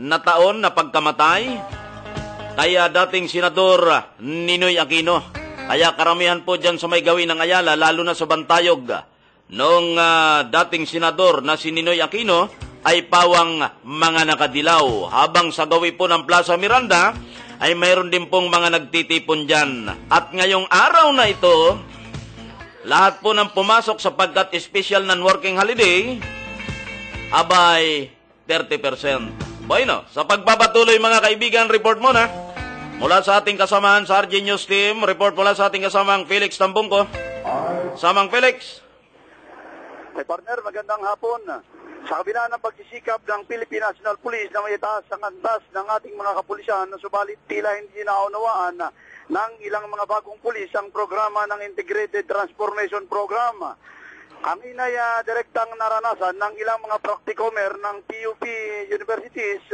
na taon na pagkamatay kay dating Senador Ninoy Aquino. Kaya karamihan po dyan sa may gawin ng Ayala, lalo na sa Bantayog, noong dating Senador na si Ninoy Aquino ay pawang mga nakadilaw. Habang sa gawi po ng Plaza Miranda, ay mayroon din pong mga nagtitipon dyan. At ngayong araw na ito, lahat po ng pumasok sapagkat special non-working holiday, abay 30%. Bueno, sa pagpapatuloy mga kaibigan, report muna. Mula sa ating kasamahan sa RJ News Team, report mula sa ating kasamang Felix Tambungko. Samang Felix. Hey partner, magandang hapon. Sa kabila ng pagsisikap ng Philippine National Police na may itaas ang antas ng ating mga kapulisan, subalit tila hindi naunawaan ng ilang mga bagong pulis ang programa ng Integrated Transformation Program. Kami na direktang naranasan ng ilang mga praktikomer ng PUP universities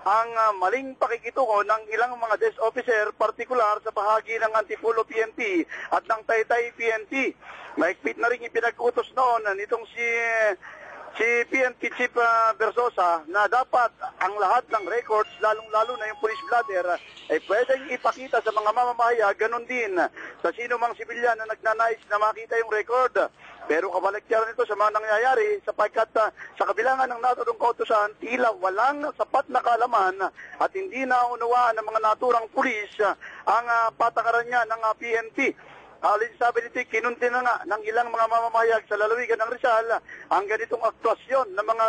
ang maling pakikitungo ng ilang mga desk officer, partikular sa bahagi ng Antipolo PNP at ng Taytay PNP. Mahigpit na rin ipinag-utos noon nitong si PNP Chief Versosa na dapat ang lahat ng records, lalong-lalo na yung police blotter, ay pwedeng ipakita sa mga mamamahaya, ganun din sa sino mang sibilyan na nagnanais na makita yung record. Pero kabaligtaran nito sa mga nangyayari sapagkat sa kabilangan ng naturang kautusan, tila walang sapat na kaalaman at hindi naunawaan ng mga naturang pulis ang patakaran niya ng PNP. Sabi nito, kinunti na nga ng ilang mga mamamahayag sa lalawigan ng Rizal ang ganitong aktwasyon ng mga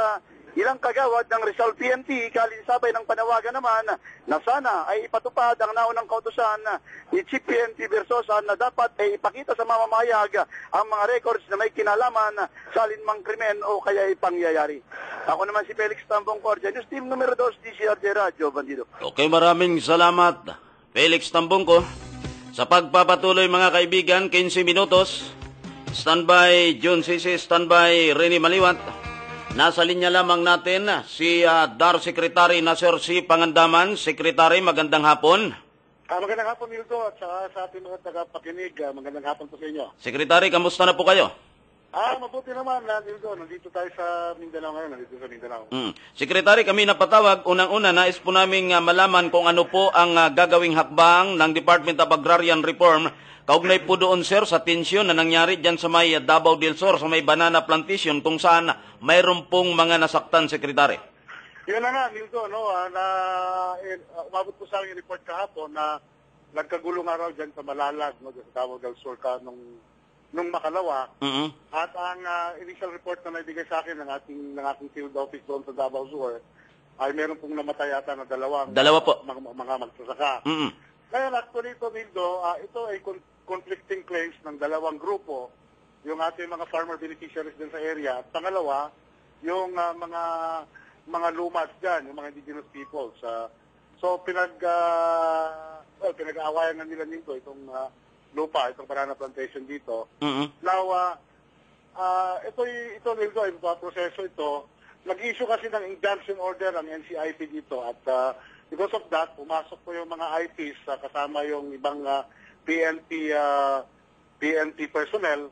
ilang kagawad ng Rizal PNP. Kalinsabay ng panawagan naman na sana ay ipatupad ang naunang kautusan ni Chief PNP Versosa na dapat ay ipakita sa mamamahayag ang mga records na may kinalaman sa alinmang krimen o kaya pangyayari. Ako naman si Felix Tambong, RJ News Team numero 2, DCRJ Radio Bandido. Okay, maraming salamat, Felix Tambongko. Sa pagpapatuloy mga kaibigan, 15 minutos. Standby June Sisi, standby Rene Maliwat. Nasa linya lamang natin si DAR Secretary Nasir C. Pangandaman. Secretary, magandang hapon. Magandang hapon, Mildo, at sa ating mga tagapakinig, magandang hapon po sa inyo. Secretary, kamusta na po kayo? Mabuti naman, Mildo. Nandito tayo sa Mindanao ngayon, Secretary, kami napatawag. Unang-una, nais po namin malaman kung ano po ang gagawing hakbang ng Department of Agrarian Reform. Kaugnay po doon, sir, sa tensyon na nangyari dyan sa may Davao del Sur, sa may banana plantation, kung saan mayroon pong mga nasaktan, Secretary. Yun na nga, Mildo, umabot po sa aking report kahapon na nagkagulo nga raw dyan sa Malalag, sa Davao del Sur nung makalawa. At ang initial report na naibigay sa akin ng ating field office doon sa Davao Sur ay meron pong namatay yata na dalawa po. mga magsasaka. Kaya actually ito, Mildo, ito ay conflicting claims ng dalawang grupo, yung ating mga farmer beneficiaries din sa area, at pangalawa, yung mga lumas dyan, yung mga indigenous peoples. So pinag-aawayan na nila dito itong lupa, itong banana plantation dito. Now, ito Mildo, ay proseso ito. Nag-issue kasi ng injunction order ang NCIP dito at because of that, pumasok po yung mga IPs kasama yung ibang PNP personnel.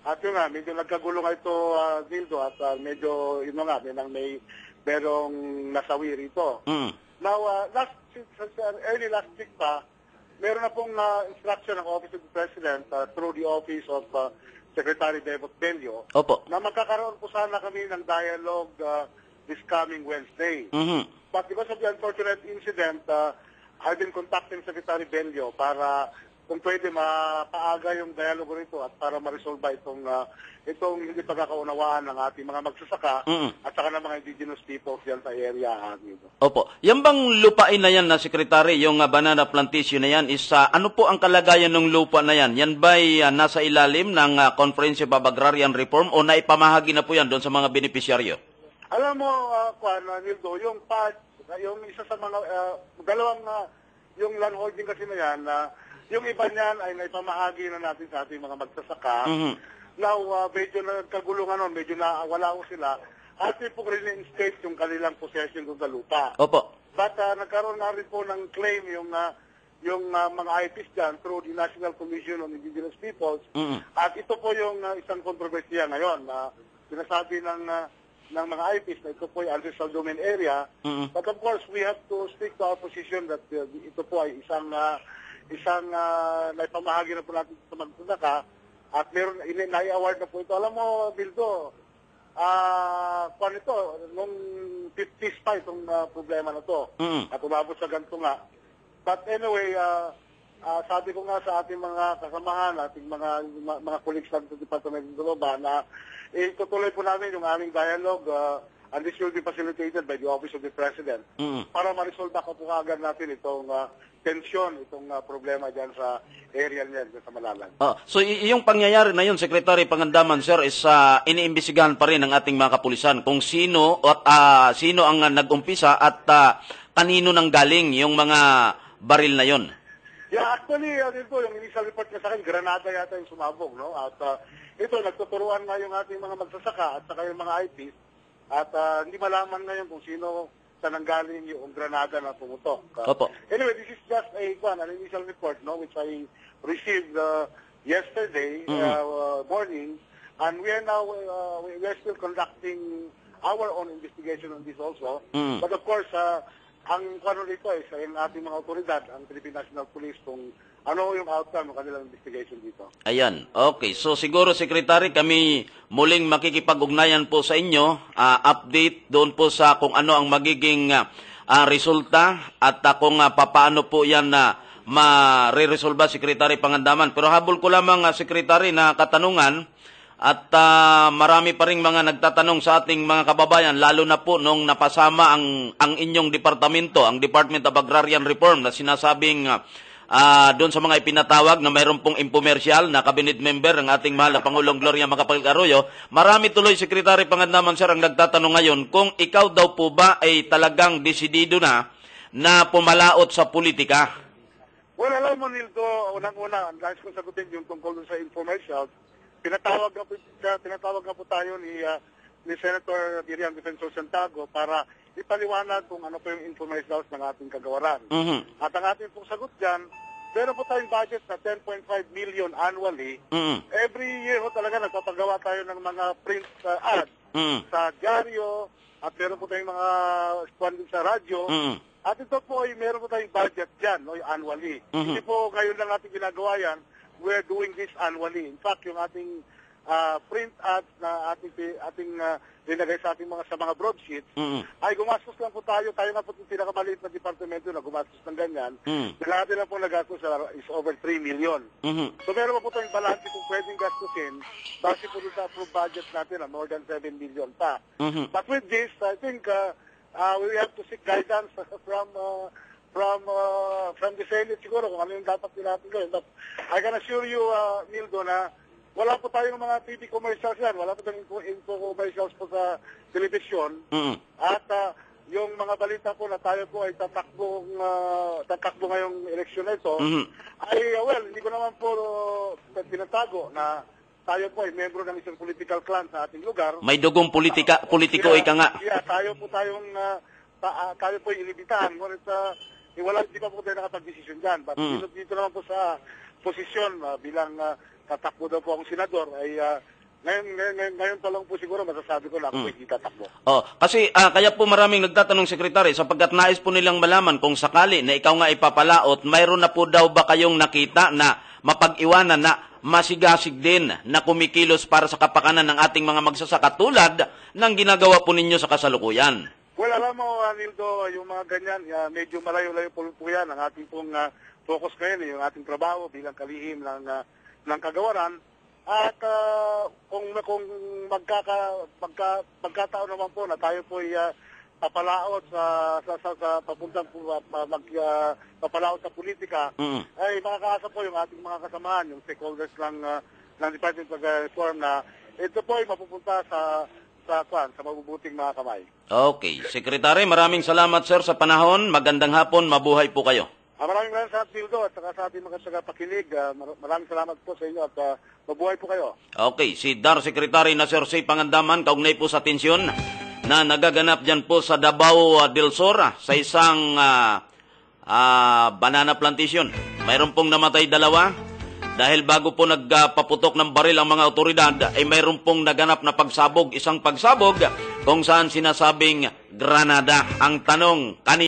At yun nga, medyo nagkagulo nga ito, Mildo, at medyo, yun nga, merong nasawi rito. Now, early last week pa, meron na pong instruction ng Office of the President through the Office of Secretary Devot Bello na magkakaroon po sana kami ng dialogue this coming Wednesday. But because of the unfortunate incident, I've been contacting Secretary Bello para kung pwede mapaaga yung dialogue rito at para ma-resolve itong hindi pagkakaunawaan ng ating mga magsasaka at saka ng mga indigenous peoples yan sa area. Opo. Yan bang lupain na yan na Secretary, yung banana plantation na yan, is ano po ang kalagayan ng lupa na yan? Yan ba'y nasa ilalim ng Comprehensive Agrarian Reform o naipamahagi na po yan doon sa mga beneficiaryo? Alam mo, Nildo, yung isa sa mga dalawang yung land holding kasi na yan, yung iba niyan ay naipamahagi na natin sa ating mga magsasaka. Now, medyo nagkagulungan nun, medyo wala ko sila. Atin po rin-instate yung kanilang possession doon sa lupa. Opo. But nagkaroon na rin po ng claim yung mga IPs dyan through the National Commission on Indigenous Peoples. At ito po yung isang kontrobersiya ngayon. Sinasabi ng ng mga IPs na ito po ay ancestral domain area. But of course, we have to stick to our position that ito po ay isang naipamahagi na po natin sa magtataka at meron, nai-award na po ito. Alam mo, Bildo, kung ito, nung 50s pa itong problema na to at umabot sa ganito nga. But anyway, sabi ko nga sa ating mga kasamahan, ating mga colleagues natin sa Department of Doloba na itutuloy po namin yung aming dialogue and this will be facilitated by the Office of the President para ma-resolve ako po agad natin itong tensyon, itong problema dyan sa area niyan, sa Malalag. So yung pangyayari na yun, Secretary Pangandaman, sir, is iniimbestigahan pa rin ng ating mga kapulisan kung sino sino ang nag-umpisa at kanino nang galing yung mga baril na yun. Yeah, actually, dito, yung initial report niya sa akin, granada yata yung sumabog, no? At ito, nagtuturuan nga yung ating mga magsasaka at saka yung mga IPs at hindi malaman ngayon kung sino sa nanggaling yung granada na pumutok. Opo. Anyway, this is just an initial report, no, which I received yesterday morning, and we are now we are still conducting our own investigation on this also. But of course, ang ano dito ay sa ating mga otoridad, ang Philippine National Police, kung ano yung outcome ng kanilang investigation dito. Ayan. Okay. So siguro, Secretary, kami muling makikipag-ugnayan po sa inyo, update doon po sa kung ano ang magiging resulta at kung papaano po yan na ma-resolve, Secretary Pangandaman. Pero habol ko lamang, Secretary, na katanungan at marami pa ring mga nagtatanong sa ating mga kababayan, lalo na po nung napasama ang inyong departamento, ang Department of Agrarian Reform, na sinasabing doon sa mga ipinatawag na mayroon pong impumersyal na cabinet member ng ating mahal na Pangulong Gloria Macapagal Arroyo. Marami tuloy, Secretary Pangandaman, sir, ang nagtatanong ngayon kung ikaw daw po ba ay talagang desidido na pumalaot sa politika. Well, alam mo, Nildo, unang-una, nais kong sagutin yung tungkol sa infomercial. Pinatawag na po tayo ni Senator Miriam Defensor Santiago para ipaliwanag kung ano po yung infomercials ng ating kagawaran. At ang ating pong sagot dyan, meron po tayong budget na 10.5 million annually. Every year ho talaga nagpapagawa tayo ng mga print ads sa dyaryo at meron po tayong mga sponsor sa radyo. At ito po ay meron po tayong budget dyan, no, annually. Hindi po ngayon lang natin ginagawa yan. We're doing this annually. In fact, yung ating print ads na ating linagay sa ating mga broadsheets, ay gumastos lang po tayo. Tayo nga po yung pinakamaliit na departamento na gumastos ng ganyan. Lahat na po nagastos is over 3 million. So meron po tayong balance kung pwedeng gastusin base po sa approved budget natin na more than 7 million pa. But with this, I think we have to seek guidance from the Senate siguro kung ano yung dapat natin gawin. But I can assure you, Nildo, na wala po tayong mga TV commercials yan. Wala po tayong info commercials po sa television. At yung mga balita po na tayo po ay tatakbo ngayong eleksyon na ito, ay, well, hindi ko naman po tinatago na tayo po ay membro ng isang political clan sa ating lugar. May dugong politiko ika nga. Yeah, tayo po ay inibitahan. Ngunit hindi pa po tayo nakapag-desisyon dyan. But dito naman po sa posisyon bilang tatakbo daw po akong senador ay ngayon pa lang po siguro masasabi ko na ako hindi tatakbo. Kasi kaya po maraming nagtatanong, Secretary, sapagkat nais po nilang malaman kung sakali na ikaw nga ipapalaot, mayroon na po daw ba kayong nakita na mapag-iwanan na masigasig din na kumikilos para sa kapakanan ng ating mga magsasaka tulad ng ginagawa po ninyo sa kasalukuyan? Well, alam mo, Nildo, yung mga ganyan, medyo malayo-layo po yan. Ang ating pong focus ngayon, yung ating trabaho bilang kalihim ng kagawaran. At kung magkataon naman po na tayo po ay papalaot sa papuntang papalaot sa politika, ay makakaasa po yung ating mga kasamahan, yung stakeholders ng Department of Reform na ito po ay mapupunta sa mabubuting mga kamay. Okay. Secretary, maraming salamat, sir, sa panahon. Magandang hapon. Mabuhay po kayo. Maraming salamat, Dildo, at saka sa ating mga tagapakinig. Maraming salamat po sa inyo at mabuhay po kayo. Okay. Si DAR Secretary na Sir C. Pangandaman, kaugnay po sa tensyon na nagaganap dyan po sa Davao del Sur sa isang banana plantation. Mayroon pong namatay 2 Dahil bago po nagpaputok ng baril ang mga otoridad, ay mayroon pong naganap na pagsabog, isang pagsabog kung saan sinasabing granada. Ang tanong, kanina